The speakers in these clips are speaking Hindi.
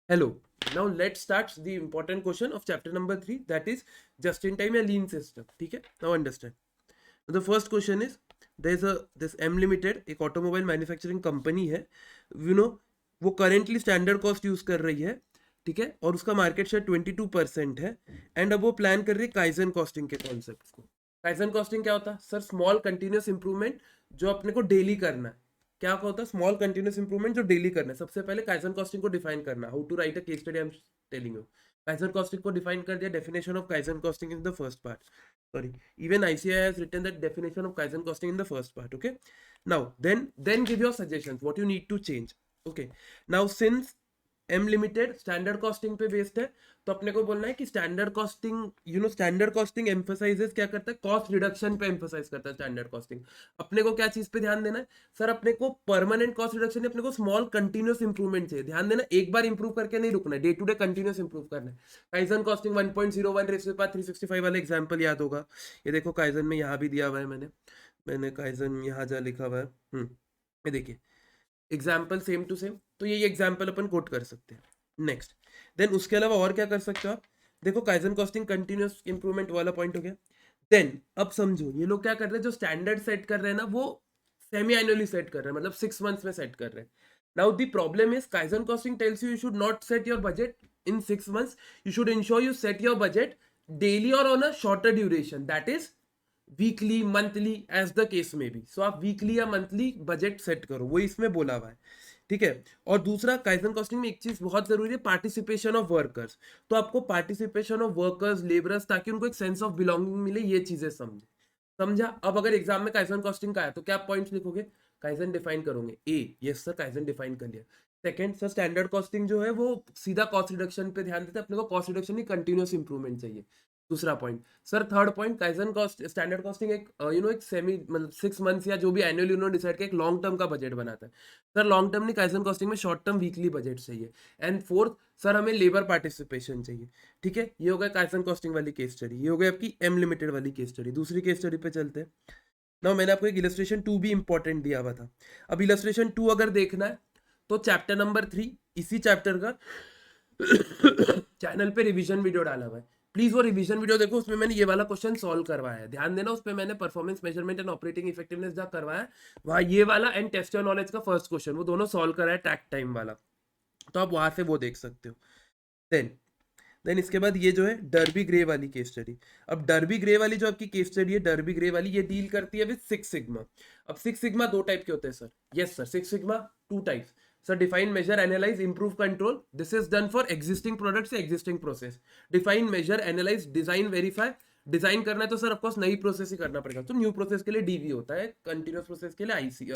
Hello. Now let's start the important question of chapter number 3, that is just in time या lean system. ठीक है? Now understand. The first question is there's a this M Limited एक ऑटोमोबाइल मैन्युफैक्चरिंग कंपनी है, यू नो, वो करेंटली स्टैंडर्ड कॉस्ट यूज कर रही है, ठीक है, और उसका मार्केट शेयर 22% है, एंड अब वो प्लान कर रही है काइजन कॉस्टिंग के कॉन्सेप्ट को. काइजन कॉस्टिंग क्या होता है सर? स्मॉल कंटिन्यूस इंप्रूवमेंट जो अपने को डेली करना है. क्या होता है स्मॉल कंटिन्यूस इंप्रूवमेंट जो डेली करना है? सबसे पहले काइजन कॉस्टिंग को डिफाइन करना. How to write a case study I am telling you. Kaizen costing को डिफाइन कर दिया. Definition of kaizen costing in the first part. Sorry, even ICI has written that definition of Kaizen costing in the first part. Okay, now then give your suggestions what you need to change. Okay, now since M limited standard costing पे बेस्ड है, तो अपने को बोलना है कि standard costing, standard costing emphasises क्या करता है? कॉस्ट रिडक्शन पे एम्फसाइज करता है स्टैंडर्ड कॉस्टिंग. अपने को क्या चीज पे ध्यान देना है सर? अपने को परमानेंट कॉस्ट रिडक्शन नहीं, अपने को स्मॉल कंटिन्यूस इंप्रूवमेंट चाहिए. ध्यान देना, एक बार इंप्रूव करके नहीं रुकना है, day to day continuous improve करना है. काइजन कॉस्टिंग 1.01 रेस पे 365 वाला एग्जांपल याद होगा. ये देखो काइजन में यहाँ भी दिया हुआ है, मैंने काइजन यहाँ जा लिखा हुआ है. ये देखिए एग्जाम्पल सेम टू सेम, तो यही एग्जाम्पल अपन कोट कर सकते हैं. नेक्स्ट, देन उसके अलावा और क्या कर सकते हो आप? देखो काइजन कॉस्टिंग कंटिन्यूस इंप्रूवमेंट वाला पॉइंट हो गया. देन अब समझो ये लोग क्या कर रहे हैं, जो स्टैंडर्ड सेट कर रहे हैं ना, वो सेमी एनुअली सेट कर रहे हैं, मतलब 6 मंथ्स में सेट कर रहे हैं. Now the problem is kaizen costing tells you should not set your budget in 6 months. You should ensure you set your budget daily और on a shorter duration, that is weekly, monthly, as the case में भी. सो आप वीकली या मंथली बजट सेट करो, वो इसमें बोला हुआ है. ठीक है. और दूसरा, काइजन कॉस्टिंग में एक चीज बहुत जरूरी है, पार्टिसिपेशन ऑफ वर्कर्स. तो आपको पार्टिसिपेशन ऑफ वर्कर्स, लेबरर्स, ताकि उनको एक सेंस ऑफ बिलोंगिंग मिले, ये चीजें समझे. समझा? अब अगर एग्जाम में काइजन कॉस्टिंग का है तो क्या पॉइंट्स लिखोगे? काइजन डिफाइन करोगे. ए, यस सर काइजन डिफाइन कर लिया. सेकंड सर, स्टैंडर्ड कॉस्टिंग जो है वो सीधा कॉस्ट रिडक्शन पे ध्यान देता है, अपने को कॉस्ट रिडक्शन नहीं कंटिन्यूस इंप्रूवमेंट चाहिए. दूसरा point sir, third point, kaizen cost standard costing एक एक सेमी, मतलब 6 मंथ्स या जो भी एनुअली उन्होंने डिसाइड किया, एक लॉन्ग टर्म का बजट बनाता है. सर लॉन्ग टर्म नहीं, काइजन कॉस्टिंग में शॉर्ट टर्म वीकली बजट चाहिए. एंड फोर्थ सर, हमें लेबर पार्टिसिपेशन चाहिए. ठीक है, ये हो गया काइजन कॉस्टिंग वाली केस स्टडी, ये हो गई आपकी एम लिमिटेड वाली केस स्टडी. दूसरी केस स्टडी पे चलते हैं. ना मैंने आपको एक इलस्ट्रेशन 2 भी इंपॉर्टेंट दिया हुआ था. अब इलस्ट्रेशन 2 अगर देखना है तो चैप्टर नंबर 3, इसी चैप्टर का चैनल पे रिवीजन वीडियो डाला हुआ है. प्लीज वो रिवीजन वीडियो देखो, उसमें मैंने ये वाला क्वेश्चन सॉल्व करवाया है. ध्यान देना, उसमें मैंने performance measurement and operating effectiveness जब करवाया है, वहाँ ये वाला एंड टेस्ट योर नॉलेज का फर्स्ट क्वेश्चन, वो दोनों सॉल्व करा है टैक टाइम वाला. तो आप वहां से वो देख सकते हो. देन इसके बाद ये जो है डर्बी ग्रे वाली केस स्टडी. अब डर्बी ग्रे वाली जो आपकी केस स्टडी है, डर्बी ग्रे वाली, ये डील करती है विद 6 सिग्मा. अब 6 सिग्मा दो टाइप के होते हैं sir. Yes sir, 6 sigma 2 types. Sir, define, measure, analyse, improve, control. This is done for existing products, existing process. Define, measure, analyse, design, verify. Design करना है तो सर ऑफकोर्स नई प्रोसेस ही करना पड़ेगा, तो न्यू प्रोसेस के लिए डीवी होता है, कंटिन्यूस प्रोसेस के लिए आईसी,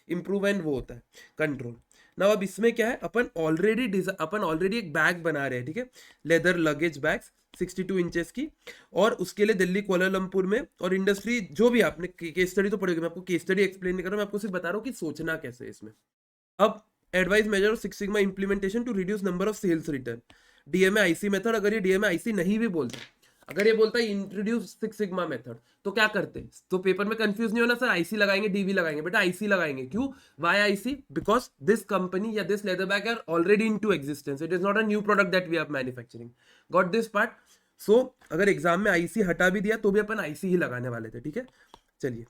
इंप्रूव एंड वो होता है कंट्रोल. ना अब इसमें क्या है, अपन ऑलरेडी एक बैग बना रहे हैं. ठीक है, लेदर लगेज बैग्स 62 इंचेस की, और उसके लिए दिल्ली, कोलालमपुर में, और इंडस्ट्री जो भी आपने केस स्टडी तो पढ़ेगी, मैं आपको केस स्टडी एक्सप्लेन नहीं कर रहा हूं, मैं आपको सिर्फ बता रहा हूं कि सोचना कैसे है इसमें. अब advice measure of 6 sigma implementation to reduce number of sales return, DMA IC method. अगर ये डीएमए आईसी नहीं भी बोलता, अगर ये बोलता है इंट्रोड्यूस 6 सिग्मा मेथड, तो क्या करते हैं? तो पेपर में कंफ्यूज नहीं होना सर, आईसी लगाएंगे डीवी लगाएंगे. बेटा आईसी लगाएंगे. क्यों? Why IC? Because this company या this leather bag are already into existence. It is not a new product that we are manufacturing. Got this part? So अगर एग्जाम में आईसी हटा भी दिया तो भी अपन आईसी ही लगाने वाले थे. ठीक है, चलिए.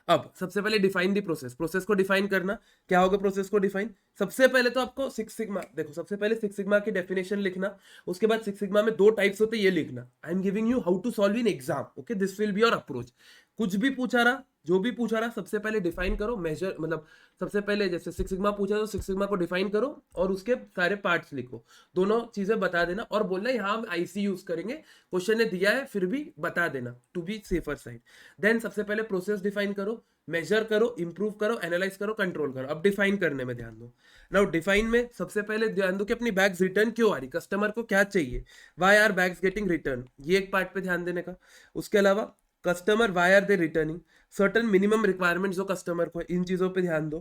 अब सबसे पहले डिफाइन दी प्रोसेस. प्रोसेस को डिफाइन करना. क्या होगा प्रोसेस को डिफाइन? सबसे पहले तो आपको 6 सिग्मा, देखो सबसे पहले 6 सिग्मा की डेफिनेशन लिखना. उसके बाद 6 सिग्मा में 2 टाइप्स होते हैं, ये लिखना. I am giving you how to solve in exam. Okay, this will be your approach. कुछ भी पूछा रहा, जो भी पूछा रहा, सबसे पहले डिफाइन करो. मेजर मतलब सबसे पहले जैसे 6 सिग्मा पूछा तो 6 सिग्मा को डिफाइन करो और उसके सारे पार्ट्स लिखो. दोनों चीजें बता देना और बोलना यहाँ हम आईसी यूज करेंगे. क्वेश्चन ने दिया है फिर भी बता देना, to be safer side. Then सबसे पहले प्रोसेस डिफाइन करो, मेजर करो, इंप्रूव करो, एनालाइज करो, कंट्रोल करो. अब डिफाइन करने में ध्यान दो. नाउ डिफाइन में सबसे पहले ध्यान दो कि अपनी बैग्स रिटर्न क्यों आ रही, कस्टमर को क्या चाहिए, why are bags getting return, ये एक पार्ट पे ध्यान देने का. उसके अलावा customer why are they returning, certain minimum requirement जो कस्टमर को है, इन चीजों पे ध्यान दो.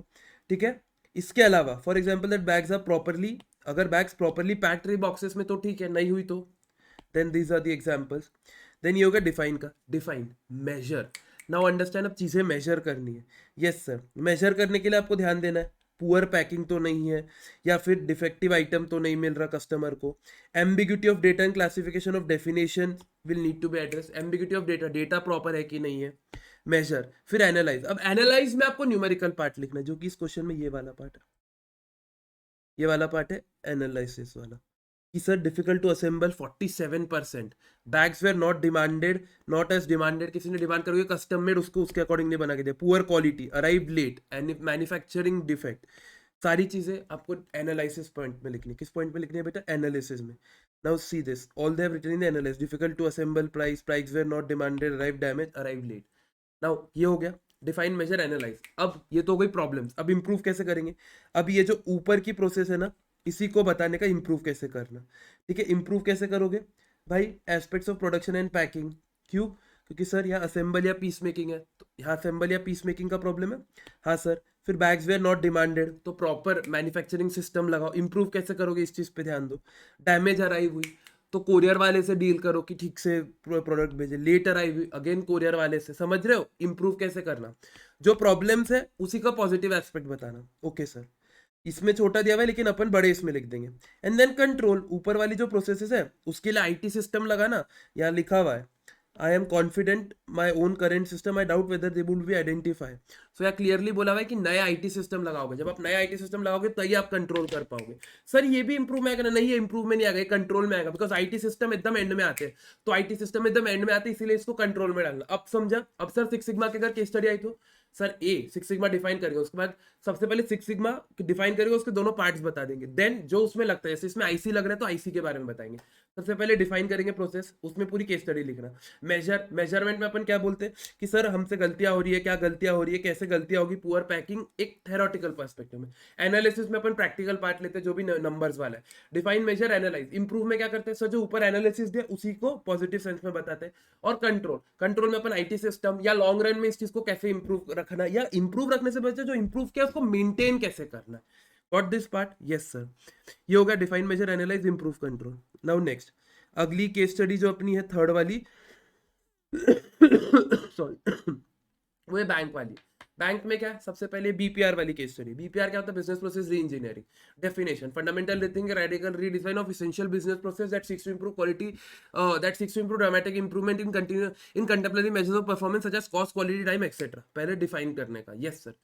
ठीक है. इसके अलावा for example that bags are properly, अगर बैग्स प्रॉपरली पैक्ड रही बॉक्सेस में तो ठीक है, नहीं हुई तो then these are the examples. Then ये होगा डिफाइन का. Define, major. नाउ अंडरस्टैंड, अब चीजें मेजर करनी है. यस सर, मेजर करने के लिए आपको ध्यान देना है. पुअर पैकिंग तो नहीं है, या फिर डिफेक्टिव आइटम तो नहीं मिल रहा कस्टमर को। Ambiguity of data and classification of definition will need to be address. Ambiguity of data, data proper है कि नहीं है। मेजर, फिर एनालाइज। अब एनालाइज में आपको न्यूमेरिकल पार्ट लिखना है, जो कि इस क्वेश्चन में ये वाला पार्ट है, ये वाला पार्ट है एनालिसिस वाला, कि sir difficult to assemble 47%, bags were not demanded, not as demanded, किसी ने डिमांड करोगे कस्टम मेड, उसको उसके अकॉर्डिंग नहीं बना के दिया, poor quality, arrive late, manufacturing defect, सारी चीजें आपको एनालिसिस पॉइंट में लिखनी। किस पॉइंट में लिखनी है बेटा? एनालिसिस में। Now see this, all they have written in the analysis, difficult to assemble, price were not demanded, arrive damage, arrive late. Now ये हो गया डिफाइन, मेजर, एनालाइज। अब ये तो हो गई प्रॉब्लम्स। अब इंप्रूव कैसे करेंगे? अब ये जो ऊपर की प्रोसेस है ना, इसी को बताने का इंप्रूव कैसे करना। ठीक है, इंप्रूव कैसे करोगे भाई? Aspects of production and packing. क्यों? क्योंकि सर यहाँ असेंबल या पीस मेकिंग है, तो यहाँ असेंबल या पीस मेकिंग का प्रॉब्लम है। हाँ सर। फिर बैग्स वेयर नॉट डिमांडेड, तो प्रॉपर मैन्युफैक्चरिंग सिस्टम लगाओ। इंप्रूव कैसे करोगे? इस चीज पे ध्यान दो। डैमेज अराइव हुई तो कोरियर वाले से डील करो कि ठीक से प्रोडक्ट भेजे। लेट अराइव हुई, अगेन कोरियर वाले से। समझ रहे हो इंप्रूव कैसे करना? जो प्रॉब्लम्स है उसी का पॉजिटिव एस्पेक्ट बताना। ओके सर, इसमें छोटा दिया हुआ है लेकिन अपन बड़े इसमें लिख देंगे। एंड देन कंट्रोल, ऊपर वाली जो प्रोसेसेस है उसके लिए आईटी सिस्टम लगाना। यहाँ लिखा हुआ है, I am confident my own current system, I doubt whether they would be identify. So यहाँ क्लियरली बोला हुआ है कि नए आईटी सिस्टम लगाओगे। जब आप नए आईटी सिस्टम लगाओगे तभी आप कंट्रोल कर पाओगे। सर ये भी इंप्रूव में आएगा? नहीं, ये इंप्रूव में नहीं आएगा, कंट्रोल में आएगा, बिकॉज आईटी सिस्टम एकदम एंड में आते हैं। तो आईटी सिस्टम एकदम एंड में आते हैं, इसीलिए इसको कंट्रोल में डालना। अब समझा? अब सर सिक्स सिग्मा की अगर केस स्टडी आई तो सर सिक्स सिग्मा डिफाइन करेंगे, उसके बाद सबसे पहले सिक्स सिग्मा डिफाइन करेंगे, उसके दोनों पार्ट्स बता देंगे। देन जो उसमें लगता है, जैसे इसमें आईसी लग रहा है तो आईसी के बारे में बताएंगे। सबसे पहले डिफाइन करेंगे प्रोसेस, उसमें पूरी केस स्टडी लिखना। मेजरमेंट में अपन क्या बोलते हैं कि सर हमसे गलतियां हो रही है, क्या गलतियां हो रही है, कैसे गलतियां होगी, पुअर पैकिंग, एक थेरोटिकल पर्सपेक्टिव में। एनालिसिस में अपन प्रैक्टिकल पार्ट लेते हैं, जो भी नंबर्स वाला है। Define, measure, analyse. इंप्रूव में क्या करते हैं सर? जो ऊपर एनालिसिस दिया उसी को पॉजिटिव सेंस में बताते हैं। और कंट्रोल में अपन आईटी सिस्टम या लॉन्ग रन में इस चीज को कैसे इंप्रूव रखना, या इंप्रूव रखने से बच्चे जो इंप्रूव किया उसको मेंटेन कैसे करना है। Got this part? Yes sir. ये होगा define, measure, analyse, improve, control. Now next, अगली केस स्टडी जो अपनी है थर्ड वाली सॉरी वो है बैंक वाली। बैंक में क्या है? सबसे पहले बीपीआर वाली केस स्टडी। बीपीआर क्या होता है? Business process reengineering. Definition, fundamental rethink, radical redesign of essential business process that seeks to improve quality, that seeks to improve dramatic improvement in contemporary measures of performance such as cost, quality, time etcetera. पहले डिफाइन करने का। Yes sir.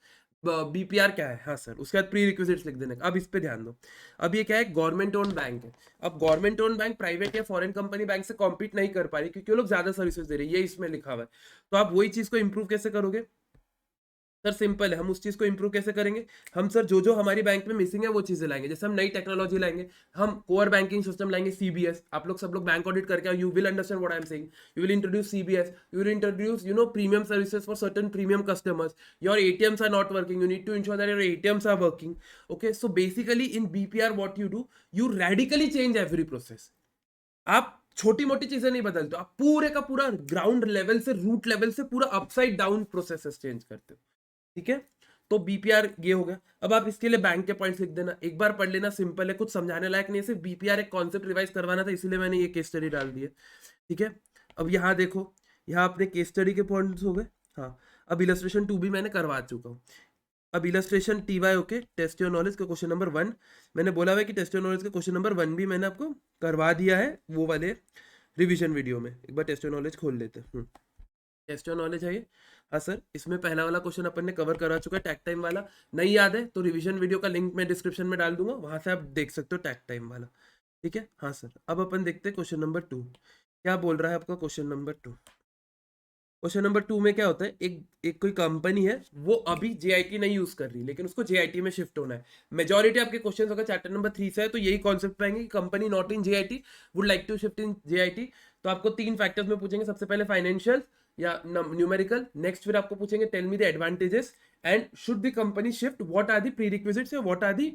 बीपीआर क्या है? हाँ सर। उसके बाद प्री रिक्विजिट्स लिख देने का। अब इस पे ध्यान दो। अब ये क्या है? गवर्नमेंट ओन बैंक है। अब गवर्नमेंट ओन बैंक प्राइवेट या फॉरेन कंपनी बैंक से कॉम्पीट नहीं कर पा रही, क्योंकि वो लोग ज्यादा सर्विसेज दे रहे हैं, ये इसमें लिखा हुआ है। तो आप वही चीज को इंप्रूव कैसे करोगे? सर सिंपल है, हम उस चीज को इंप्रूव कैसे करेंगे? हम सर जो जो हमारी बैंक में मिसिंग है वो चीजें लाएंगे। जैसे हम नई टेक्नोलॉजी लाएंगे, हम कोर बैंकिंग सिस्टम लाएंगे, सीबीएस। आप लोग सब लोग बैंक ऑडिट करके you will understand what I am saying. You will introduce CBS, you will introduce premium services for certain premium customers. Your ATMs are not working, you need to ensure that your ATMs are working. Okay, so basically in BPR what you do, you radically change every process. आप छोटी मोटी चीजें नहीं बदलते, आप पूरे का पूरा ग्राउंड लेवल से, रूट लेवल से पूरा अपसाइड डाउन प्रोसेसेस चेंज करते हो। ठीक है, तो बीपीआर ये हो गया। अब आप इसके लिए बैंक के पॉइंट्स लिख देना, एक बार पढ़ लेना, सिंपल है, कुछ समझाने लायक नहीं है। सिर्फ बीपीआर एक कॉन्सेप्ट रिवाइज करवाना था, इसलिए मैंने ये केस स्टडी डाल दी है। ठीक है, अब यहाँ देखो, यहाँ अपने केस स्टडी के पॉइंट्स हो गए। हाँ, अब इलस्ट्रेशन 2 भी मैंने करवा चुका हूँ। अब illustration TY, okay, test your knowledge का क्वेश्चन नंबर 1 मैंने बोला हुआ है कि टेस्ट योर नॉलेज का क्वेश्चन नंबर 1 भी मैंने आपको करवा दिया है, वो वाले रिवीजन वीडियो में। एक बार टेस्ट योर नॉलेज खोल लेते हैं। टेस्ट योर नॉलेज है ये। हाँ सर, इसमें पहला वाला क्वेश्चन अपन ने कवर करा चुका है, टैग टाइम वाला। नहीं याद है तो रिवीजन वीडियो का लिंक मैं डिस्क्रिप्शन में डाल दूंगा, वहां से आप देख सकते हो टैग टाइम वाला। ठीक है, हाँ सर। अब अपन देखते हैं क्वेश्चन नंबर 2 क्या बोल रहा है आपका। क्वेश्चन नंबर 2, क्वेश्चन नंबर 2 में क्या होता है? एक कोई कंपनी है, वो अभी जेआईटी नहीं यूज कर रही, लेकिन उसको जेआईटी में शिफ्ट होना है। मेजॉरिटी आपके क्वेश्चन अगर चैप्टर नंबर 3 से है तो यही कॉन्सेप्ट पाएंगे कि company not in JIT would like to shift in JIT. तो आपको 3 फैक्टर्स में पूछेंगे, सबसे पहले फाइनेंशियल या न्यूमेरिकल। नेक्स्ट फिर आपको पूछेंगे tell me the advantages and should the company shift, what are the prerequisites, what are the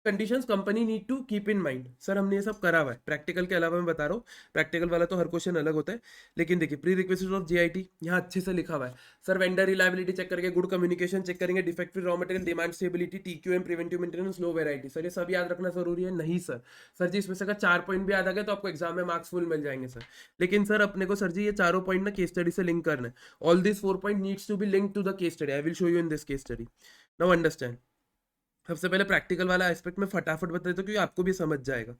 conditions company need to keep in mind. Sir हमने ये सब करा हुआ है, प्रैक्टिकल के अलावा मैं बता रहा हूँ। प्रैक्टिकल वाला तो हर क्वेश्चन अलग होता है, लेकिन देखिए प्री रिक्वेस्ट ऑफ जेआईटी यहाँ अच्छे से लिखा हुआ है। सर वेंडर रिलायबिलिटी चेक करेंगे, गुड कम्युनिकेशन चेक करेंगे, defective raw material, demand stability, TQM, preventive maintenance, low variety. Sir ये सब याद रखना जरूरी है? नहीं सर। सर जी इसमें से अगर 4 पॉइंट भी याद आ गए तो आपको एग्जाम में मार्क्स फुल मिल जाएंगे सर। लेकिन सर अपने को सर जी ये चारों पॉइंट ना केस स्टडी से लिंक करना है। All this 4 point needs to be link to the case study. I will show you in this case study. Now understand. सबसे पहले प्रैक्टिकल वाला एस्पेक्ट में फटाफट बता देता हूँ क्योंकि आपको भी समझ जाएगा।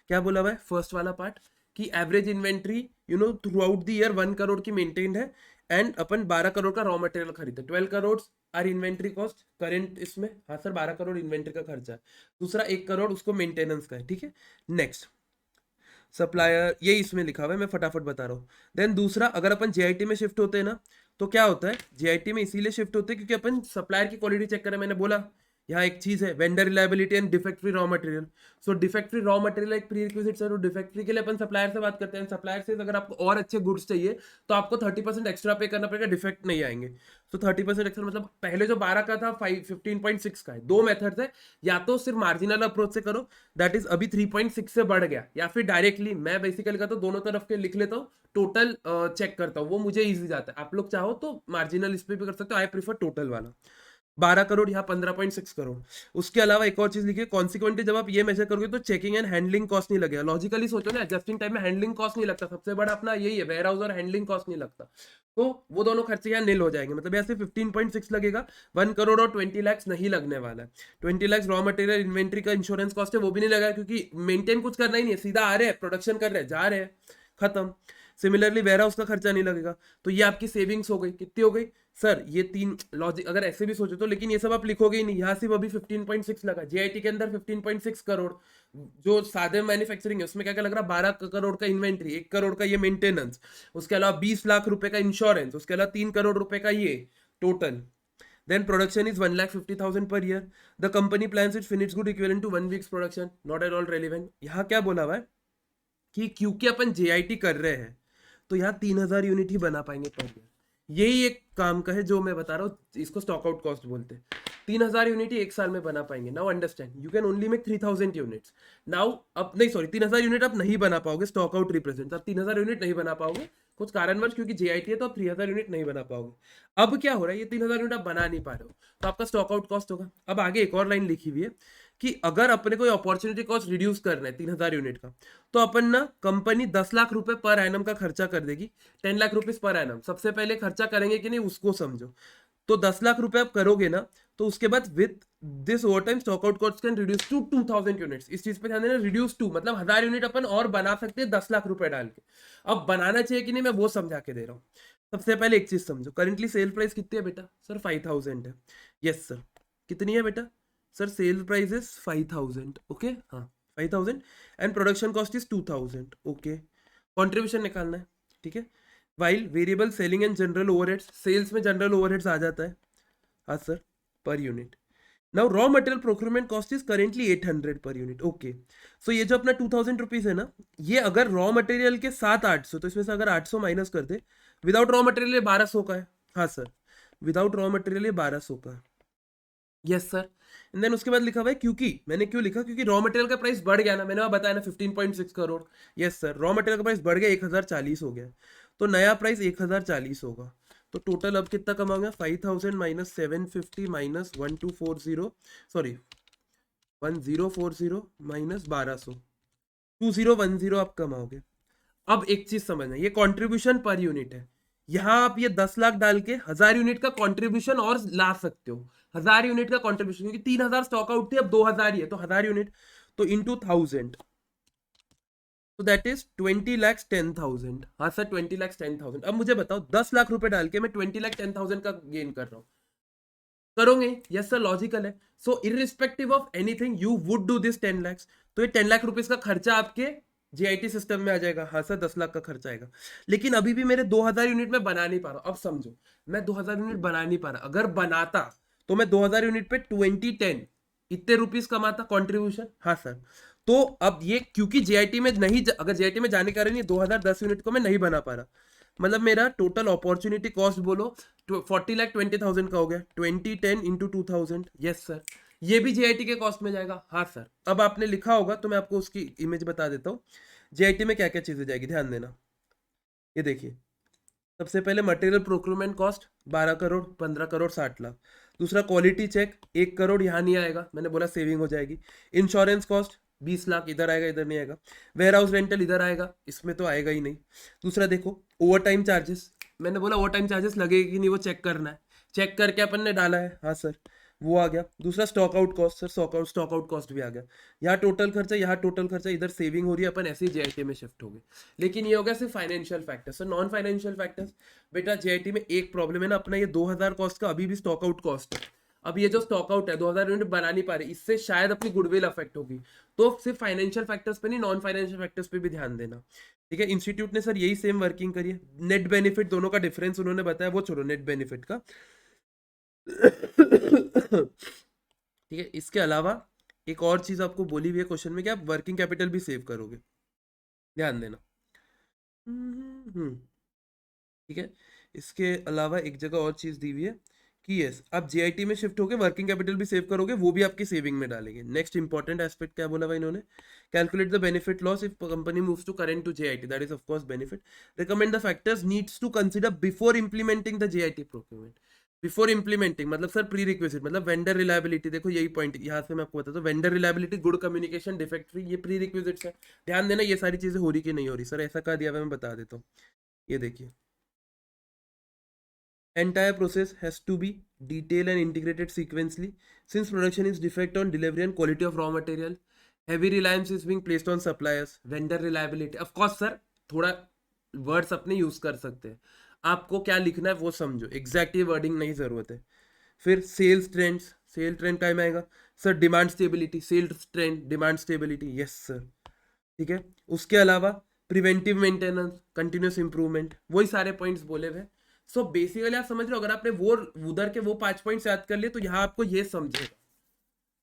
क्या बोला हुआ है फर्स्ट वाला पार्ट कि average inventory through out the year 1 crore की मेंटेन्ड है एंड अपन 12 करोड़ का रॉ मटेरियल खरीदते, 12 crore are inventory cost current इसमें, हाँ सर 12 करोड़ इन्वेंट्री का खर्चा है, दूसरा 1 करोड़ उसको मेंटेनेंस का है, ठीक है। नेक्स्ट सप्लायर, ये इसमें लिखा हुआ है, मैं फटाफट बता रहा हूँ। देन दूसरा, अगर अपन जेआईटी में शिफ्ट होते हैं ना तो क्या होता है, जेआईटी में इसीलिए शिफ्ट होते हैं क्योंकि अपन सप्लायर की क्वालिटी चेक करें, मैंने बोला यहाँ एक चीज है vendor reliability and defect free raw material. So defect free raw material एक प्री रिक्विजिट है, तो डिफेक्ट फ्री के लिए अपन सप्लायर से बात करते हैं, सप्लायर से अगर आपको और अच्छे गुड्स चाहिए तो आपको 30% एक्स्ट्रा पे करना पड़ेगा, डिफेक्ट नहीं आएंगे। तो 30% एक्स्ट्रा मतलब पहले जो 12 का था 15.6 का है। दो मेथड है, या तो सिर्फ मार्जिनल अप्रोच से करो, दैट इज अभी 3.6 से बढ़ गया, या फिर डायरेक्टली मैं बेसिकली कहता हूँ दोनों तरफ के लिख लेता हूँ, टोटल चेक करता हूँ, वो मुझे इजी जाता है। आप लोग चाहो तो मार्जिनल इस पे भी कर सकते हो, आई प्रीफर टोटल वाला। 12 करोड़ यहाँ 15.6 करोड़। उसके अलावा एक और चीज लिखिए, कॉन्सिक्वेंटली जब आप ये मेजर करोगे तो चेकिंग एंड हैंडलिंग कॉस्ट नहीं लगेगा। लॉजिकली सोचो ना, जस्टिंग टाइम में हैंडलिंग कॉस्ट नहीं लगता, सबसे बड़ा अपना यही है, वेयर हाउस और हैंडलिंग कॉस्ट नहीं लगता, तो वो दोनों खर्चे यहाँ नील हो जाएंगे। मतलब यहाँ से 15.6 लगेगा, 1 करोड़ और 20 लाख नहीं लगने वाला है। 20 लाख रॉ मटेरियल इन्वेंट्री का इंश्योरेंस कॉस्ट है, वो भी नहीं लगा क्योंकि मेंटेन कुछ करना ही नहीं है, सीधा आ रहे हैं प्रोडक्शन कर रहे हैं जा रहे हैं, खत्म। सिमिलरली वेयर हाउस का खर्चा नहीं लगेगा, तो ये आपकी सेविंग्स हो गई। कितनी हो गई सर, ये तीन लॉजिक अगर ऐसे भी सोचो तो, लेकिन ये सब आप लिखोगे ही नहीं, यहाँ सिर्फ अभी 15.6 लगा, जेआईटी के अंदर 15.6 करोड़, जो सादे मैन्युफैक्चरिंग है उसमें क्या क्या लग रहा है, 12 करोड़ का इन्वेंट्री, 1 करोड़ का ये मेंटेनेंस, उसके अलावा 20 लाख रुपए का इंश्योरेंस, उसके अलावा 3 करोड़ रुपए का ये total. Then production is 1,50,000 per year. The company plans its finished good equivalent to 1 week's production. Not at all relevant. यहाँ क्या बोला हुआ है कि क्योंकि अपन जेआईटी कर रहे हैं तो यहाँ 3,000 यूनिट ही बना पाएंगे पर ईयर। यही एक काम का है जो मैं बता रहा हूँ, इसको स्टॉक आउट कॉस्ट बोलते हैं। 3,000 यूनिट ही एक साल में बना पाएंगे। Now understand, you can only make 3,000 units. Now अब नहीं, सॉरी 3,000 यूनिट आप नहीं बना पाओगे, स्टॉक आउट रिप्रेजेंट, आप 3,000 यूनिट नहीं बना पाओगे कुछ कारणवश, क्योंकि जेआईटी है तो आप 3,000 यूनिट नहीं बना पाओगे। अब क्या हो रहा है, ये 3,000 यूनिट आप बना नहीं पा रहे हो तो आपका स्टॉक आउट कॉस्ट होगा। अब आगे एक और लाइन लिखी हुई है कि अगर अपने को अपॉर्चुनिटी कॉस्ट रिड्यूस करना है 3,000 यूनिट का, तो अपन ना कंपनी 10 लाख रुपए पर एनम का खर्चा कर देगी, 10 लाख रुपीज पर एनम। सबसे पहले खर्चा करेंगे कि नहीं उसको समझो। तो 10 लाख रुपए आप करोगे ना, तो उसके बाद with this over time stock out cost can reduce to 2,000 units. इस चीज पे ध्यान देना, रिड्यूस टू मतलब 1,000 यूनिट अपन और बना सकते हैं 10 लाख रुपए डाल के। अब बनाना चाहिए कि नहीं मैं वो समझा के दे रहा हूँ। सबसे पहले एक चीज समझो, करेंटली सेल प्राइस कितनी है बेटा, सर 5,000 है। यस सर, कितनी है बेटा, sir sale price is 5,000, okay हाँ 5,000 and production cost is 2,000, okay. Contribution निकालना है, ठीक है। While variable selling and general overheads, sales में जनरल ओवरहेड्स आ जाता है, हाँ sir, per unit. Now raw material procurement cost is currently 800 per unit, okay. सो ये जो अपना 2,000 रुपीज है ना, ये अगर रॉ मटेरियल के साथ 800, तो इसमें से अगर 800 माइनस कर दे, विदाउट रॉ मटेरियल 1200 का है, हाँ सर, विदाउट रॉ मटेरियल 1200 का है, यस सर। एंड देन उसके बाद लिखा हुआ है, क्योंकि मैंने क्यों लिखा, क्योंकि रॉ मटेरियल का प्राइस बढ़ गया ना, मैंने बताया ना 15.6 crore, yes sir, raw material का प्राइस बढ़ गया 1,040 हो गया, तो नया प्राइस 1,040 होगा। तो टोटल अब कितना कमाऊंगा, 5,000 माइनस 750 माइनस 1240, सॉरी 1040 माइनस 1200, 2010 आप कमाओगे। अब एक चीज समझना, ये कंट्रीब्यूशन पर यूनिट है, यहां आप ये 10 लाख डाल के 1,000 यूनिट का कंट्रीब्यूशन और ला सकते हो, 1,000 यूनिट का कंट्रीब्यूशन, क्योंकि 3,000 स्टॉक आउट थी, अब 2,000 ही है, तो 1,000 यूनिट तो इंटू 1,000, तो दैट इज 20,10,000। हाँ सर 20,10,000। अब मुझे बताओ 10 लाख रुपए डाल के मैं 20,10,000 का गेन कर रहा हूँ, करोगे? यस सर, लॉजिकल है। So irrespective of anything you would do this 10 lakh. तो ये 10 लाख रुपीज का खर्चा आपके जेआईटी सिस्टम में आ जाएगा, हाँ सर 10 लाख का खर्चा आएगा। लेकिन अभी भी मेरे 2,000 यूनिट में बना नहीं पा रहा। अब समझो, मैं 2,000 यूनिट बना नहीं पा रहा, अगर बनाता तो मैं 2,000 यूनिट पे 2010 इतने रुपीज कमाता कंट्रीब्यूशन, हाँ सर। तो अब ये क्योंकि जेआईटी में नहीं, अगर जेआईटी में जाने का नहीं, 2,010 यूनिट को मैं नहीं बना पा रहा, मतलब मेरा टोटल अपॉर्चुनिटी कॉस्ट बोलो 40,20,000 का हो गया, 2010 इंटू 2,000, यस सर। ये भी जेआईटी के कॉस्ट में जाएगा, हाँ सर। अब आपने लिखा होगा तो मैं आपको उसकी इमेज बता देता हूँ, जेआईटी में क्या क्या चीजें जाएगी, ध्यान देना। ये देखिए, सबसे पहले material procurement cost 12 crore, 15 crore, 60 lakh. दूसरा क्वालिटी चेक 1 करोड़, यहाँ नहीं आएगा, मैंने बोला सेविंग हो जाएगी। इंश्योरेंस कॉस्ट 20 लाख, इधर आएगा, इधर नहीं आएगा। वेयर हाउस रेंटल इधर आएगा, इसमें तो आएगा ही नहीं। दूसरा देखो ओवर टाइम चार्जेस, मैंने बोला ओवर टाइम चार्जेस लगेगी कि नहीं वो चेक करना है, चेक करके अपन ने डाला है, हाँ सर। वो आ गया। दूसरा stock out cost, sir stock out cost भी आ गया। यहाँ टोटल खर्चा, यहाँ टोटल खर्चा, इधर सेविंग हो रही है, अपन ऐसे ही जेआईटी में शिफ्ट हो गए। लेकिन ये हो गया सिर्फ financial factors. Sir non financial factors, बेटा जेआईटी में एक प्रॉब्लम है ना, अपना ये 2000 कॉस्ट का अभी भी स्टॉक आउट कॉस्ट है। अब ये जो स्टॉक आउट है 2000 यूनिट बना नहीं पा रहे, इससे शायद अपनी गुडविल अफेक्ट होगी। तो सिर्फ फाइनेंशियल फैक्टर्स पे नहीं, नॉन फाइनेंशियल फैक्टर्स पे भी ध्यान देना। ठीक है, इंस्टीट्यूट ने सर यही सेम वर्किंग करी है। नेट बेनिफिट दोनों का डिफरेंस उन्होंने बताया, वो छोड़ो नेट बेनिफिट का। ठीक है, इसके अलावा एक और चीज आपको बोली हुई है क्वेश्चन में कि आप वर्किंग कैपिटल भी सेव करोगे, ध्यान देना। ठीक है, इसके अलावा एक जगह और चीज दी हुई है कि यस आप जीआईटी में शिफ्ट होकर वर्किंग कैपिटल भी सेव करोगे, वो भी आपकी सेविंग में डालेंगे। नेक्स्ट इंपॉर्टेंट एस्पेक्ट क्या बोला भाई इन्होंने, calculate the benefit loss if company moves to current to JIT, that is of course benefit. Recommend the factors needs to consider before implementing the JIT procurement. Before implementing मतलब सर प्री रिक्विजिट, मतलब वेंडर रिलायबिलिटी। देखो यही पॉइंट यहाँ से मैं आपको बताता हूँ, vendor reliability, good communication, defect free, ये प्री रिक्विजिट्स है। ध्यान देना ये सारी चीजें हो रही कि नहीं हो रही। सर ऐसा कहा दिया हुआ, मैं बता देता हूँ, ये देखिए। Entire process has to be detailed and integrated sequentially since production is defect on delivery and quality of raw material. Heavy reliance is being placed on suppliers. Vendor reliability. Of course sir, थोड़ा वर्ड्स अपने यूज कर सकते हैं। आपको क्या लिखना है वो समझो, एग्जैक्ट ये वर्डिंग नहीं जरूरत है। फिर sales trends, sale trend time आएगा sir. Demand stability, sales trend, demand stability, yes sir. ठीक है, उसके अलावा प्रिवेंटिव मेंटेनेंस, कंटिन्यूस इंप्रूवमेंट, वही सारे पॉइंट्स बोले हुए। सो बेसिकली आप समझ रहे हो, अगर आपने वो उधर के वो 5 पॉइंट्स याद कर लिए तो यहाँ आपको ये समझेगा।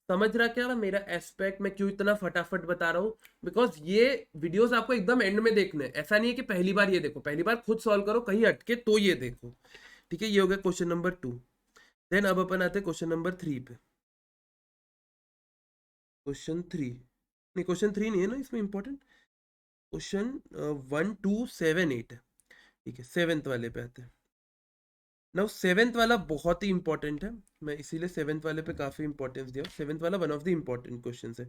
समझ रहा क्या मेरा एस्पेक्ट, मैं क्यों इतना फटाफट बता रहा हूँ, बिकॉज ये वीडियोस आपको एकदम एंड में देखने हैं। ऐसा नहीं है कि पहली बार ये देखो, पहली बार खुद सॉल्व करो, कहीं अटके तो ये देखो। ठीक है, ये हो गया क्वेश्चन नंबर 2। देन अब अपन आते हैं क्वेश्चन नंबर 3 पे। क्वेश्चन 3 नहीं, क्वेश्चन 3 नहीं है ना इसमें इंपॉर्टेंट, क्वेश्चन 1 2 7 8 है। ठीक है, 7th वाले पे आते हैं। नाउ 7th वाला बहुत ही इंपॉर्टेंट है, मैं इसीलिए 7th वाले पे काफी इंपॉर्टेंस दिया। 7th वाला one of the important question है,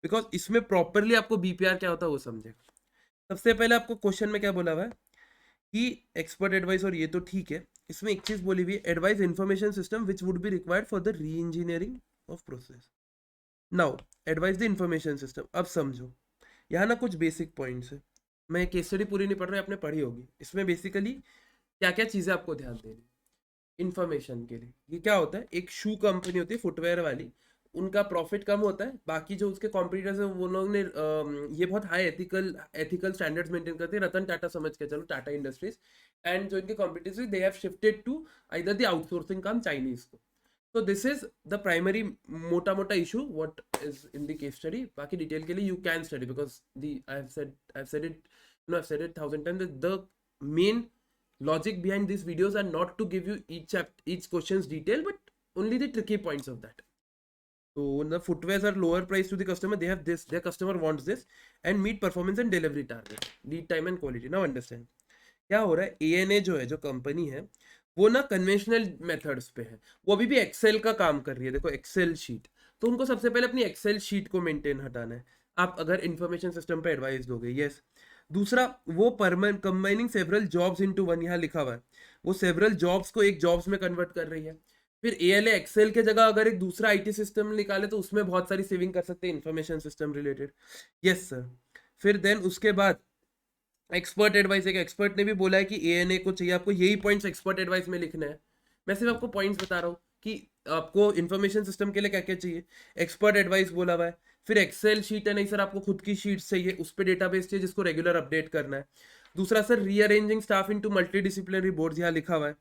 बिकॉज इसमें प्रॉपरली आपको बीपीआर क्या होता है वो समझेगा। सबसे पहले आपको क्वेश्चन में क्या बोला हुआ है कि एक्सपर्ट एडवाइस, और ये तो ठीक है, इसमें एक चीज बोली हुई है, advice information system which would be required for the री engineering of process. Now advice the information system, अब समझो यहाँ ना कुछ बेसिक पॉइंट्स है। मैं केस स्टडी पूरी नहीं पढ़ रहा, आपने पढ़ी होगी। इसमें बेसिकली क्या क्या चीजें आपको ध्यान देनी इन्फॉर्मेशन के लिए। ये क्या होता है, एक शू कंपनी होती है फुटवेयर वाली, उनका प्रॉफिट कम होता है, बाकी जो उसके कॉम्पिटिटर्स हैं वो लोग ने ये बहुत हाई एथिकल स्टैंडर्ड्स मेंटेन करते हैं। रतन टाटा समझ के चलो, टाटा इंडस्ट्रीज, एंड जो इनके competitors they have shifted to either the outsourcing काम चाइनीज को। तो दिस इज द प्राइमरी मोटा मोटा issue what is in the case study. बाकी डिटेल के लिए you can study, because the I have said it, no I have said it 1000 times, the main logic behind these videos are not to give you each question's detail, but only the tricky points of that. So when the footwears are lower price to the customer, they have this, their customer wants this, and meet performance and delivery target, lead time and quality. Now understand क्या हो रहा है। ANA जो है, जो कंपनी है, वो ना कन्वेंशनल मेथड्स पे है, वो अभी भी एक्सेल का काम कर रही है। देखो एक्सेल शीट, तो उनको सबसे पहले अपनी एक्सेल शीट को मेंटेन हटाना है। आप अगर इंफॉर्मेशन सिस्टम पे एडवाइस दोगे, यस। दूसरा, वो combining several jobs into one, यहाँ लिखा हुआ है, वो सेवरल जॉब्स को एक जॉब्स में कन्वर्ट कर रही है। फिर ALA एक्सेल के जगह अगर एक दूसरा IT सिस्टम निकाले तो उसमें बहुत सारी सेविंग कर सकते हैं information system related, yes sir. फिर देन उसके बाद एक्सपर्ट एडवाइस, एक एक्सपर्ट ने भी बोला है कि ANA को चाहिए आपको यही पॉइंट्स एक्सपर्ट एडवाइस में लिखना है। मैं सिर्फ आपको पॉइंट्स बता रहा हूँ कि आपको इंफॉर्मेशन सिस्टम के लिए क्या क्या चाहिए। एक्सपर्ट एडवाइस बोला हुआ है। फिर एक्सेल शीट है, नहीं सर आपको खुद की शीट चाहिए, उस पर डेटाबेस चाहिए जिसको रेगुलर अपडेट करना है। दूसरा sir rearranging staff into multi disciplinary boards, यहाँ लिखा हुआ है।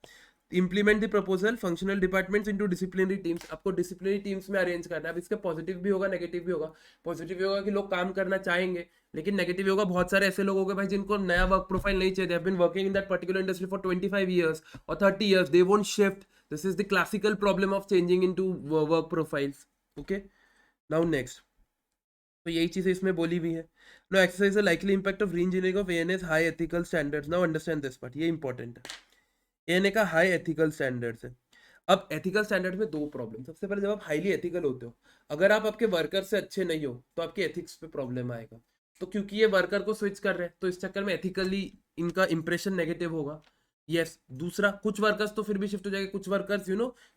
Implement the proposal functional departments into disciplinary teams, आपको डिसिप्लिनरी टीम्स में अरेंज करना है। अब इसका पॉजिटिव भी होगा, नेगेटिव भी होगा। पॉजिटिव भी होगा कि लोग काम करना चाहेंगे, लेकिन नेगेटिव होगा बहुत सारे ऐसे लोग हो गए भाई जिनको नया वर्क प्रोफाइल नहीं चाहिए, they have been working in that particular industry for 25 years और 30 years, they won't shift. This is the classical problem of changing into work profiles. Okay, now next, तो यही चीजें इसमें बोली हुई है। No exercise the likely impact of reengineering of ANA's high ethical standards. Now understand this part, ये इंपॉर्टेंट है। ANA का हाई एथिकल स्टैंडर्ड्स है। अब एथिकल स्टैंडर्ड में दो प्रॉब्लम। सबसे पहले, जब आप हाईली एथिकल होते हो, अगर आप आपके वर्कर से अच्छे नहीं हो तो आपके एथिक्स पे प्रॉब्लम आएगा। तो क्योंकि ये वर्कर को स्विच कर रहे हैं तो इस चक्कर में एथिकली इनका इंप्रेशन नेगेटिव होगा। यस दूसरा, कुछ वर्कर्स तो फिर भी शिफ्ट हो जाएंगे, कुछ वर्कर्स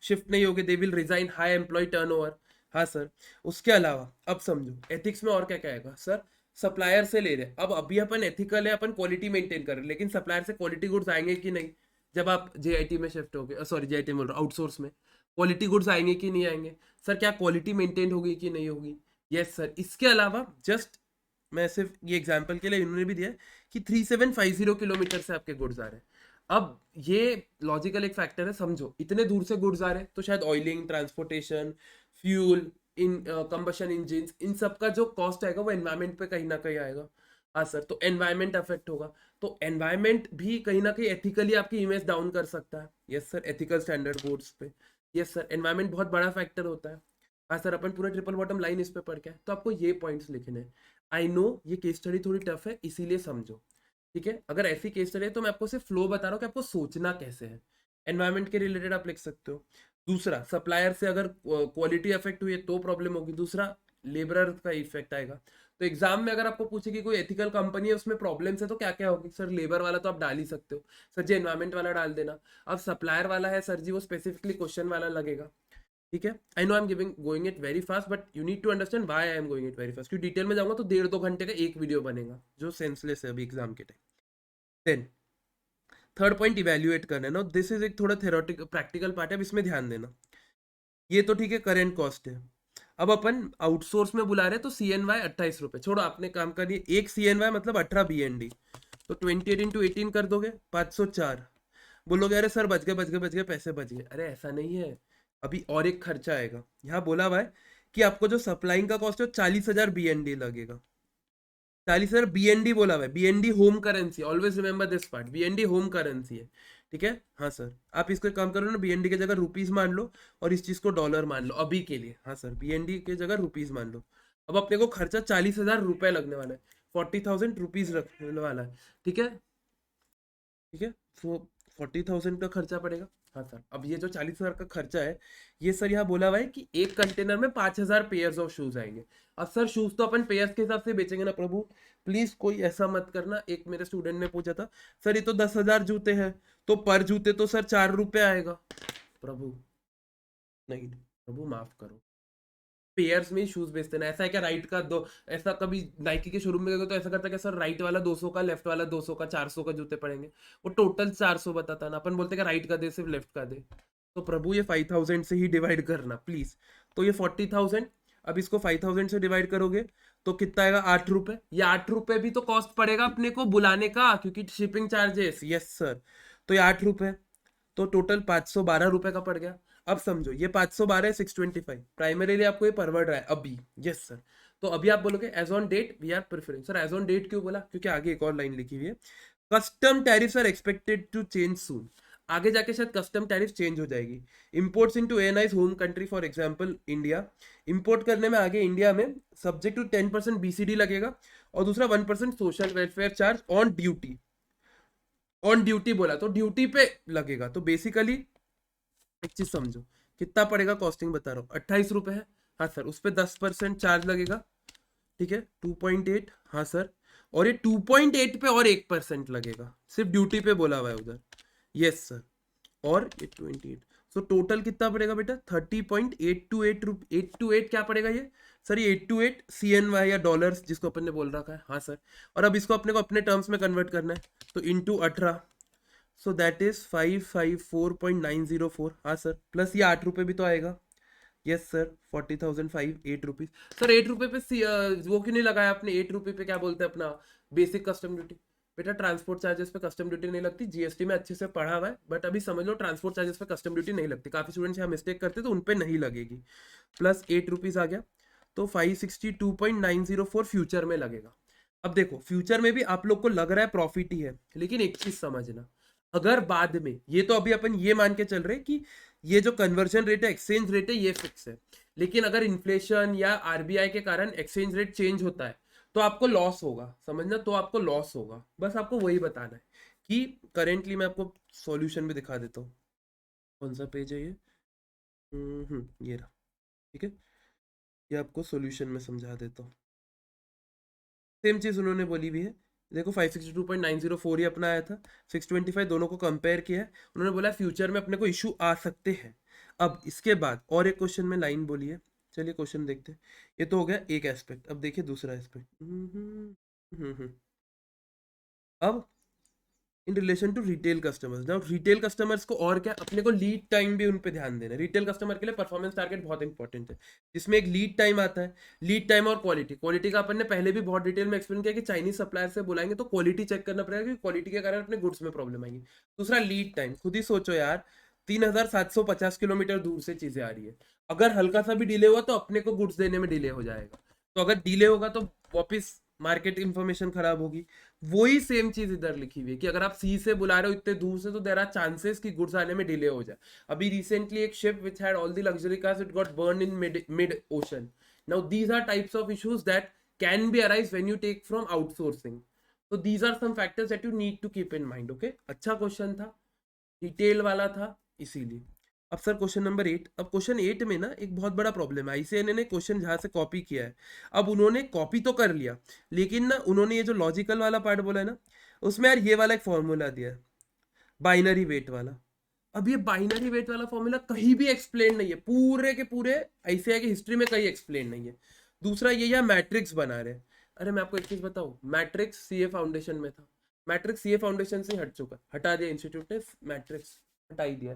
शिफ्ट नहीं होंगे, they will resign, high employ turnover. हाँ सर। उसके अलावा अब समझो एथिक्स में और क्या क्या आएगा सर। सप्लायर से ले रहे, अब अभी अपन एथिकल है, अपन क्वालिटी मेंटेन कर रहे हैं, लेकिन सप्लायर से क्वालिटी गुड्स आएंगे कि नहीं। जब आप जेआईटी में शिफ्ट हो गए, सॉरी जेआईटी बोल रहा हूँ, आउटसोर्स में क्वालिटी गुड्स आएंगे कि नहीं आएंगे। सर क्या क्वालिटी मेंटेन होगी कि नहीं होगी। Yes sir. इसके अलावा जस्ट मैं सिर्फ ये एग्जांपल के लिए इन्होंने भी दिया है कि 3750 किलोमीटर से आपके गुड्स आ रहे हैं। अब ये लॉजिकल एक फैक्टर है, समझो इतने दूर से गुड्स आ रहे हैं तो शायद ऑयलिंग, ट्रांसपोर्टेशन, फ्यूल, इन कंबशन इंजिन, इन सब का जो कॉस्ट आएगा वो एनवायरमेंट पे कहीं ना कहीं आएगा। हाँ सर। तो एनवायरमेंट अफेक्ट होगा, तो एनवायरमेंट भी कहीं ना कहीं एथिकली आपकी इमेज डाउन कर सकता है। Yes sir. Ethical standard boards पे। Yes sir. एनवायरमेंट बहुत बड़ा फैक्टर होता है। हाँ सर। अपन पूरा ट्रिपल बॉटम लाइन इस पे पढ़ के आए, तो आपको ये पॉइंट्स लिखने हैं। आई नो ये केस स्टडी थोड़ी टफ है, इसीलिए समझो। ठीक है, अगर ऐसी केस स्टडी है तो मैं आपको सिर्फ फ्लो बता रहा हूँ कि आपको सोचना कैसे है। एनवायरमेंट के रिलेटेड आप लिख सकते हो। दूसरा, सप्लायर से अगर क्वालिटी अफेक्ट हुई है तो प्रॉब्लम होगी। दूसरा, लेबरर का इफेक्ट आएगा। तो एग्जाम में अगर आपको पूछे कि कोई एथिकल कंपनी है उसमें प्रॉब्लम्स है तो क्या क्या होगी, सर लेबर वाला तो आप डाल ही सकते हो, सर जी एनवायरमेंट वाला डाल देना। अब सप्लायर वाला है सर जी, वो स्पेसिफिकली क्वेश्चन वाला लगेगा। ठीक है, I know I am giving going it very fast, but you need to understand why I am going it very fast, क्योंकि डिटेल में जाऊंगा तो 1.5-2 घंटे का एक वीडियो बनेगा जो सेंसलेस है अभी एग्जाम के time. Then third point evaluate करना है ना, दिस इज एक थोड़ा थेरोटिकल प्रैक्टिकल पार्ट है, अब इसमें ध्यान देना। ये तो ठीक है, करेंट कॉस्ट है। अब अपन आउटसोर्स में बुला रहे हैं तो CNY 28 रुपए, छोड़ो आपने काम कर दिए, एक CNY मतलब 18 BND, तो 28 × 18 कर दोगे 504। बोलोगे अरे सर बच गए बच गए बच गए, पैसे बच गए, अरे ऐसा नहीं है। अभी और एक खर्चा आएगा, यहाँ बोला हुआ है कि आपको जो सप्लाइंग का कॉस्ट है 40,000 BND लगेगा। 40,000 BND बोला हुआ है, BND home currency, always remember this part, BND home currency है। ठीक है। हाँ सर। आप इसको एक काम करो ना, BND की जगह रुपीज मान लो और इस चीज को डॉलर मान लो अभी के लिए। हाँ सर, BND की जगह रुपीज मान लो। अब अपने को खर्चा 40,000 रुपए लगने वाला है, 40,000 रुपीज रखने वाला है। ठीक है। ठीक है। तो 40,000 का खर्चा पड़ेगा। हाँ सर। अब ये जो 40,000 का खर्चा है, ये सर यहाँ बोला हुआ है कि एक कंटेनर में 5,000 पेयर्स ऑफ शूज आएंगे। अब सर शूज तो अपन पेयर्स के हिसाब से बेचेंगे ना प्रभु, प्लीज कोई ऐसा मत करना। एक मेरे स्टूडेंट ने पूछा था, सर ये तो 10,000 जूते हैं, तो पर जूते तो सर 4 रुपए आएगा। प्रभु नहीं नहीं, प्रभु माफ करो, पेयर्स में शूज बेचते ना, ऐसा है क्या राइट का दो, ऐसा कभी नाइकी के शोरूम में गए तो ऐसा करता है क्या सर, राइट वाला 200 का, लेफ्ट वाला 200 का, 400 का जूते पड़ेंगे। वो टोटल 400 बताता ना, अपन बोलते क्या राइट का दे सिर्फ लेफ्ट का दे। तो प्रभु ये 5,000 से ही डिवाइड करना प्लीज। तो ये 40,000, अब इसको 5,000 से डिवाइड करोगे तो कितना आएगा, 8 रुपए। ये 8 रुपए भी तो कॉस्ट पड़ेगा अपने को बुलाने का, क्योंकि शिपिंग चार्जेस। Yes sir. तो ये 8 रुपए, तो टोटल 512 रुपए का पड़ गया। अब समझो ये 512 625, प्राइमरीली आपको ये परवड़ रहा है अभी। Yes sir. तो अभी आप बोलोगे as on date we are preferring, sir as on date क्यों बोला, क्योंकि आगे एक और लाइन लिखी हुई है, custom tariffs are expected to change soon. आगे जाके शायद कस्टम टैरिफ चेंज हो जाएगी। Imports into ANI's home country for example India, import करने में आगे इंडिया में सब्जेक्ट टू 10% BCD लगेगा, और दूसरा 1% social welfare charge on duty. On duty बोला तो ड्यूटी पे लगेगा, तो बेसिकली एक चीज समझो, कितना पड़ेगा, कॉस्टिंग बता रहा हूँ, 28 रुपए है। हाँ सर। उस पर 10% चार्ज लगेगा। ठीक है, 2.8। हाँ सर। और ये 2.8 पे और 1% लगेगा, सिर्फ ड्यूटी पे बोला हुआ है उधर। Yes sir. और ये 28, सो टोटल कितना पड़ेगा बेटा, 30.828 828 क्या पड़ेगा ये, सर ये 828 CNY या डॉलर्स जिसको अपन ने बोल रखा है। हाँ सर। और अब इसको अपने को अपने टर्म्स में कन्वर्ट करना है, तो इंटू 18, सो दैट इज 554.904। हाँ सर। प्लस ये 8 रुपए भी तो आएगा। Yes sir. 40,005 8 रुपीज। सर 8 रुपए पे वो क्यों नहीं लगाया आपने, 8 रुपए पे क्या बोलते हैं अपना बेसिक कस्टम ड्यूटी। बेटा ट्रांसपोर्ट चार्जेस पे कस्टम ड्यूटी नहीं लगती, GST में अच्छे से पढ़ा हुआ है, बट अभी समझ लो ट्रांसपोर्ट चार्जेस पे कस्टम ड्यूटी नहीं लगती, काफी स्टूडेंट्स यहाँ मिस्टेक करते तो उन पे नहीं लगेगी। प्लस 8 रुपीज आ गया, तो 562.904 फ्यूचर में लगेगा। अब देखो फ्यूचर में भी आप लोग को लग रहा है प्रॉफिट ही है, लेकिन एक चीज समझना, अगर बाद में, ये तो अभी अपन ये मान के चल रहे हैं कि ये जो कन्वर्जन रेट है, एक्सचेंज रेट है, ये फिक्स है, लेकिन अगर इन्फ्लेशन या RBI के कारण एक्सचेंज रेट चेंज होता है तो आपको लॉस होगा, समझना, तो आपको लॉस होगा। बस आपको वही बताना है कि करेंटली मैं आपको सॉल्यूशन भी दिखा देता हूँ, कौन सा पेज है ये, ये रहा। ठीक है, ये आपको सॉल्यूशन में समझा देता हूँ। सेम चीज उन्होंने बोली हुई है देखो 562.904 ही अपना आया था, 625 दोनों को कंपेयर किया है, उन्होंने बोला फ्यूचर में अपने को इशू आ सकते हैं। अब इसके बाद और एक क्वेश्चन में लाइन बोली है, चलिए क्वेश्चन देखते हैं। ये तो हो गया एक एस्पेक्ट, अब देखिए दूसरा एस्पेक्ट। अब in relation to retail customers, now retail customers को और क्या, अपने को लीड टाइम भी उन पे ध्यान देना है। रिटेल कस्टमर के लिए परफॉर्मेंस टारगेट बहुत इंपॉर्टेंट है, जिसमें एक लीड टाइम आता है। लीड टाइम और क्वालिटी, क्वालिटी का अपन ने पहले भी बहुत डिटेल में एक्सप्लेन किया कि चाइनीज सप्लायर से बुलाएंगे तो क्वालिटी चेक करना पड़ेगा, क्योंकि क्वालिटी के कारण अपने गुड्स में प्रॉब्लम आएगी। दूसरा लीड टाइम, खुद ही सोचो यार, 3750 किलोमीटर दूर से चीजें आ रही है, अगर हल्का सा भी डिले हुआ तो अपने को गुड्स देने में डिले हो जाएगा, तो अगर डिले होगा तो वापिस मार्केट इंफॉर्मेशन खराब होगी। वही सेम चीज इधर लिखी हुई है कि अगर आप सी से बुला रहे हो इतने दूर से, तो देर आर चांसेस कि गुड्स आने में डिले हो जाए। अभी रिसेंटली एक ship which had all the luxury cars, it got burn in mid ocean. Now these are types of issues that can be arise when you take from outsourcing, तो these are some factors that you need to keep in mind. Okay, अच्छा क्वेश्चन था, डिटेल वाला था इसीलिए। अब सर क्वेश्चन नंबर 8, अब क्वेश्चन 8 में ना एक बहुत बड़ा प्रॉब्लम है, आईसीएनए ने क्वेश्चन जहाँ से कॉपी किया है, अब उन्होंने कॉपी तो कर लिया, लेकिन ना उन्होंने ये जो लॉजिकल वाला पार्ट बोला है ना, उसमें यार ये वाला एक फॉर्मूला दिया है, बाइनरी वेट वाला। अब ये बाइनरी वेट वाला फॉर्मूला कहीं भी एक्सप्लेन नहीं है, पूरे के पूरे आईसीआई की हिस्ट्री में कहीं एक्सप्लेन नहीं है। दूसरा ये यहाँ मैट्रिक्स बना रहे हैं, अरे मैं आपको एक चीज बताऊं, मैट्रिक्स सीए फाउंडेशन में था, मैट्रिक्स सीए फाउंडेशन से हट चुका, हटा दिया इंस्टीट्यूट ने, मैट्रिक्स हटा ही दिया।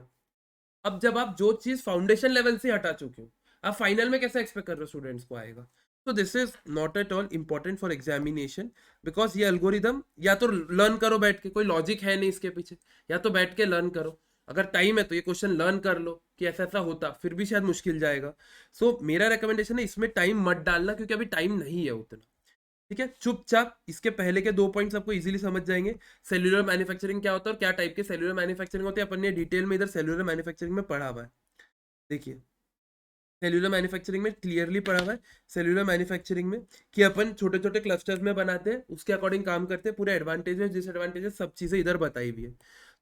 अब जब आप जो चीज फाउंडेशन लेवल से हटा चुके हो, आप फाइनल में कैसे एक्सपेक्ट कर रहे हो स्टूडेंट्स को आएगा? तो this is not at all important for examination, because ये एल्गोरिदम या तो लर्न करो बैठ के, कोई लॉजिक है नहीं इसके पीछे, या तो बैठ के लर्न करो। अगर टाइम है तो ये क्वेश्चन लर्न कर लो कि ऐसा ऐसा होता, फिर भी शायद मुश्किल जाएगा। सो मेरा रिकमेंडेशन है इसमें टाइम मत डालना, क्योंकि अभी टाइम नहीं है उतना। ठीक है, चुपचाप इसके पहले के 2 पॉइंट्स आपको इजीली समझ जाएंगे। सेल्यूलर मैन्युफैक्चरिंग क्या होता है और क्या टाइप के सेल्यूलर मैन्युफैक्चरिंग होते हैं, अपन ने डिटेल में इधर सेल्यूलर मैन्युफैक्चरिंग में पढ़ा हुआ है। देखिए सेल्यूलर मैन्युफैक्चरिंग में क्लियरली पढ़ा हुआ है, सेल्यूलर मैन्युफैक्चरिंग में कि अपन छोटे छोटे क्लस्टर्स में बनाते हैं, उसके अकॉर्डिंग काम करते हैं, पूरे एडवांटेजेस डिसएडवांटेजेस सब चीजें इधर बताई हुई है।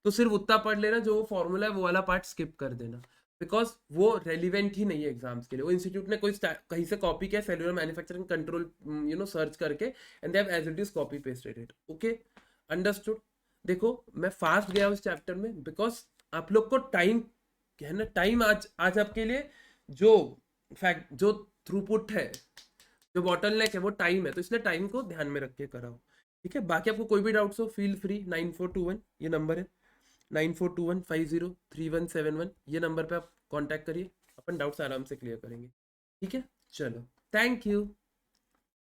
तो सिर्फ उतना पढ़ लेना, जो वो फॉर्मूला है वो वाला पार्ट स्किप कर देना, बिकॉज वो रेलिवेंट ही नहीं है एग्जाम्स के लिए। वो इंस्टीट्यूट ने कोई कहीं से कॉपी किया सेल्यूलर मैन्युफैक्चरिंग कंट्रोल सर्च करके, and they have as it is copy pasted it. Okay, understood. देखो मैं फास्ट गया उस चैप्टर में, बिकॉज आप लोग को टाइम है ना, टाइम आज आज आपके लिए जो फैक्ट, जो थ्रूपुट है, जो बॉटलनेक है वो टाइम है, तो इसलिए टाइम को ध्यान में रख के कराओ। ठीक है, बाकी आपको कोई भी डाउट्स हो फील फ्री, 9421 ये नंबर है, 9421503171, ये नंबर पे आप कांटेक्ट करिए, अपन डाउट्स आराम से क्लियर करेंगे। ठीक है, चलो, थैंक यू।